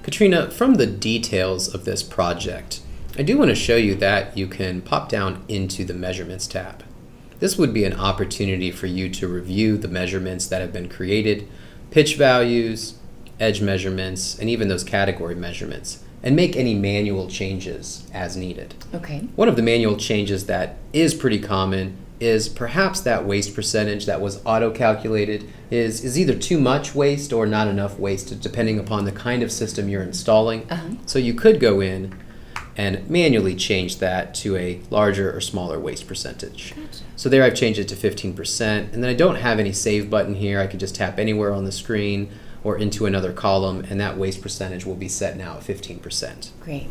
Katrina, from the details of this project, I do want to show you that you can pop down into the Measurements tab. This would be an opportunity for you to review the measurements that have been created, pitch values, edge measurements, and even those category measurements, and make any manual changes as needed. Okay. One of the manual changes that is pretty common is perhaps that waste percentage that was auto-calculated is either too much waste or not enough waste, depending upon the kind of system you're installing. So you could go in and manually change that to a larger or smaller waste percentage. Gotcha. So there I've changed it to 15%, and then I don't have any save button here. I can just tap anywhere on the screen or into another column, and that waste percentage will be set now at 15%. Great.